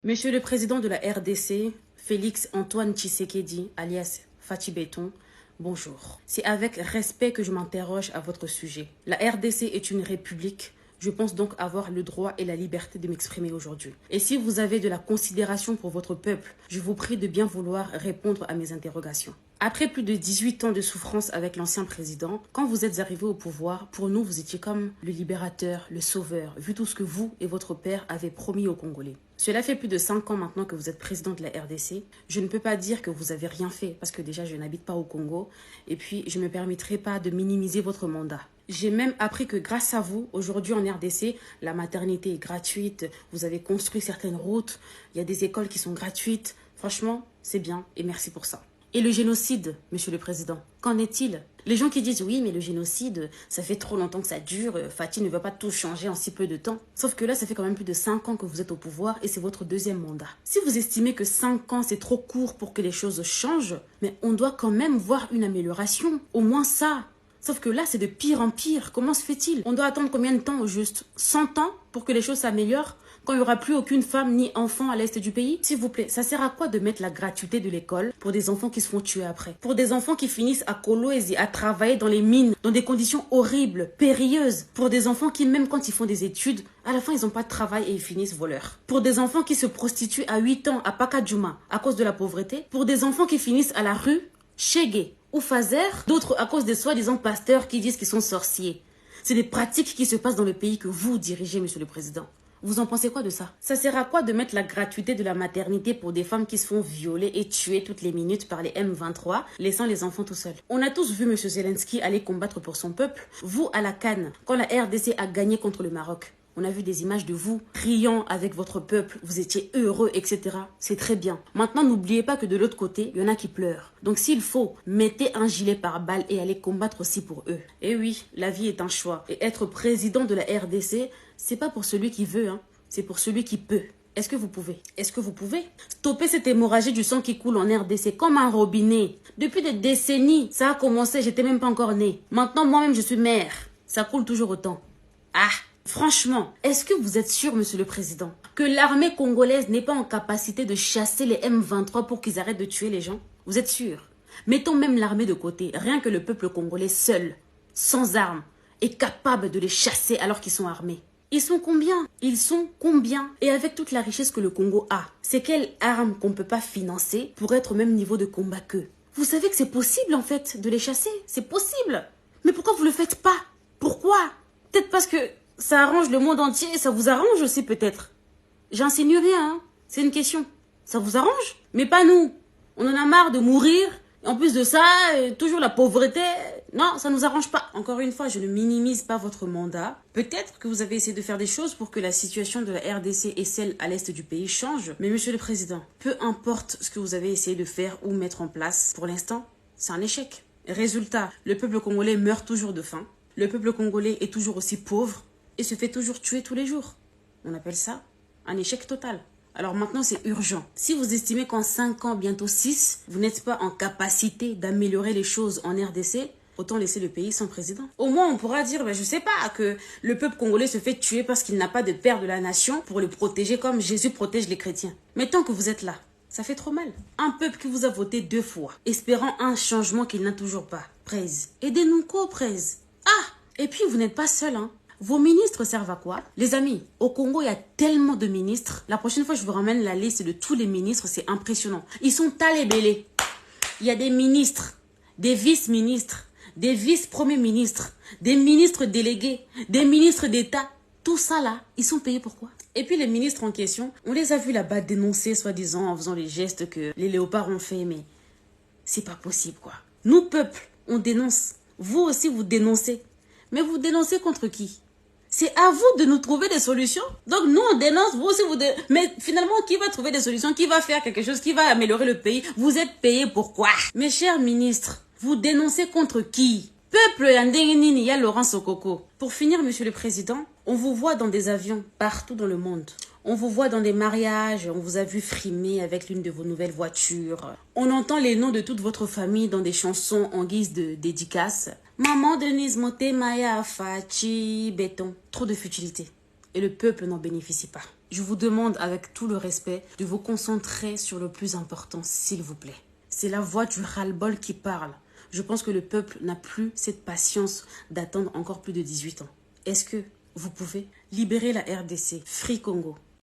Monsieur le Président de la RDC, Félix Antoine Tshisekedi, alias Fatih Béton, bonjour. C'est avec respect que je m'interroge à votre sujet. La RDC est une république. Je pense donc avoir le droit et la liberté de m'exprimer aujourd'hui. Et si vous avez de la considération pour votre peuple, je vous prie de bien vouloir répondre à mes interrogations. Après plus de 18 ans de souffrance avec l'ancien président, quand vous êtes arrivé au pouvoir, pour nous, vous étiez comme le libérateur, le sauveur, vu tout ce que vous et votre père avez promis aux Congolais. Cela fait plus de 5 ans maintenant que vous êtes président de la RDC. Je ne peux pas dire que vous avez rien fait, parce que déjà, je n'habite pas au Congo. Et puis, je ne me permettrai pas de minimiser votre mandat. J'ai même appris que grâce à vous, aujourd'hui en RDC, la maternité est gratuite, vous avez construit certaines routes, il y a des écoles qui sont gratuites. Franchement, c'est bien et merci pour ça. Et le génocide, monsieur le président, qu'en est-il? Les gens qui disent oui, mais le génocide, ça fait trop longtemps que ça dure, Fatih ne va pas tout changer en si peu de temps. Sauf que là, ça fait quand même plus de 5 ans que vous êtes au pouvoir et c'est votre deuxième mandat. Si vous estimez que 5 ans, c'est trop court pour que les choses changent, mais on doit quand même voir une amélioration, au moins ça. Sauf que là, c'est de pire en pire. Comment se fait-il? On doit attendre combien de temps au juste? 100 ans pour que les choses s'améliorent? Quand il n'y aura plus aucune femme ni enfant à l'est du pays? S'il vous plaît, ça sert à quoi de mettre la gratuité de l'école pour des enfants qui se font tuer après? Pour des enfants qui finissent à Kolwezi, à travailler dans les mines, dans des conditions horribles, périlleuses. Pour des enfants qui, même quand ils font des études, à la fin, ils n'ont pas de travail et ils finissent voleurs. Pour des enfants qui se prostituent à 8 ans à Pakadjouma à cause de la pauvreté. Pour des enfants qui finissent à la rue, Chégué ou Fazer, d'autres à cause des soi-disant pasteurs qui disent qu'ils sont sorciers. C'est des pratiques qui se passent dans le pays que vous dirigez, monsieur le président. Vous en pensez quoi de ça? Ça sert à quoi de mettre la gratuité de la maternité pour des femmes qui se font violer et tuer toutes les minutes par les M23, laissant les enfants tout seuls? On a tous vu M. Zelensky aller combattre pour son peuple. Vous, à la CAN, quand la RDC a gagné contre le Maroc, on a vu des images de vous riant avec votre peuple, vous étiez heureux, etc. C'est très bien. Maintenant, n'oubliez pas que de l'autre côté, il y en a qui pleurent. Donc s'il faut, mettez un gilet pare-balles et allez combattre aussi pour eux. Et oui, la vie est un choix. Et être président de la RDC, c'est pas pour celui qui veut, hein. C'est pour celui qui peut. Est-ce que vous pouvez? Est-ce que vous pouvez stopper cette hémorragie du sang qui coule en RDC comme un robinet? Depuis des décennies, ça a commencé, j'étais même pas encore née. Maintenant, moi-même, je suis mère. Ça coule toujours autant. Ah! Franchement, est-ce que vous êtes sûr, monsieur le président, que l'armée congolaise n'est pas en capacité de chasser les M23 pour qu'ils arrêtent de tuer les gens? Vous êtes sûr? Mettons même l'armée de côté, rien que le peuple congolais seul, sans armes, est capable de les chasser alors qu'ils sont armés. Ils sont combien? Ils sont combien? Et avec toute la richesse que le Congo a, c'est quelle arme qu'on ne peut pas financer pour être au même niveau de combat qu'eux? Vous savez que c'est possible en fait de les chasser? C'est possible. Mais pourquoi vous le faites pas? Pourquoi? Peut-être parce que ça arrange le monde entier et ça vous arrange aussi peut-être. J'insinue rien, hein. C'est une question. Ça vous arrange? Mais pas nous. On en a marre de mourir. Et en plus de ça, toujours la pauvreté. Non, ça nous arrange pas. Encore une fois, je ne minimise pas votre mandat. Peut-être que vous avez essayé de faire des choses pour que la situation de la RDC et celle à l'est du pays change. Mais monsieur le président, peu importe ce que vous avez essayé de faire ou mettre en place, pour l'instant, c'est un échec. Résultat, le peuple congolais meurt toujours de faim. Le peuple congolais est toujours aussi pauvre et se fait toujours tuer tous les jours. On appelle ça un échec total. Alors maintenant, c'est urgent. Si vous estimez qu'en 5 ans, bientôt 6, vous n'êtes pas en capacité d'améliorer les choses en RDC, autant laisser le pays sans président. Au moins, on pourra dire, je sais pas, que le peuple congolais se fait tuer parce qu'il n'a pas de père de la nation pour le protéger comme Jésus protège les chrétiens. Mais tant que vous êtes là, ça fait trop mal. Un peuple qui vous a voté 2 fois, espérant un changement qu'il n'a toujours pas. Prez, aidez-nous quoi, Prez? Ah, et puis vous n'êtes pas seul, hein. Vos ministres servent à quoi? Les amis, au Congo, il y a tellement de ministres. La prochaine fois, je vous ramène la liste de tous les ministres. C'est impressionnant. Ils sont talébélés. Il y a des ministres, des vice-ministres, des vice-premiers ministres, des ministres délégués, des ministres d'État. Tout ça là, ils sont payés pour quoi? Et puis les ministres en question, on les a vus là-bas dénoncer, soi-disant, en faisant les gestes que les léopards ont fait. Mais c'est pas possible, quoi. Nous, peuple, on dénonce. Vous aussi, vous dénoncez. Mais vous dénoncez contre qui? C'est à vous de nous trouver des solutions. Donc nous, on dénonce, vous aussi, vous dénoncez. Mais finalement, qui va trouver des solutions? Qui va faire quelque chose? Qui va améliorer le pays? Vous êtes payés pour quoi? Mes chers ministres, vous dénoncez contre qui? Peuple Yandengini, ya Laurent Sokoko. Pour finir, monsieur le président, on vous voit dans des avions partout dans le monde. On vous voit dans des mariages, on vous a vu frimer avec l'une de vos nouvelles voitures. On entend les noms de toute votre famille dans des chansons en guise de dédicace. Maman Denise Moté Maya Fachi Béton. Trop de futilité. Et le peuple n'en bénéficie pas. Je vous demande avec tout le respect de vous concentrer sur le plus important, s'il vous plaît. C'est la voix du ras-le-bol qui parle. Je pense que le peuple n'a plus cette patience d'attendre encore plus de 18 ans. Est-ce que vous pouvez libérer la RDC, Free Congo,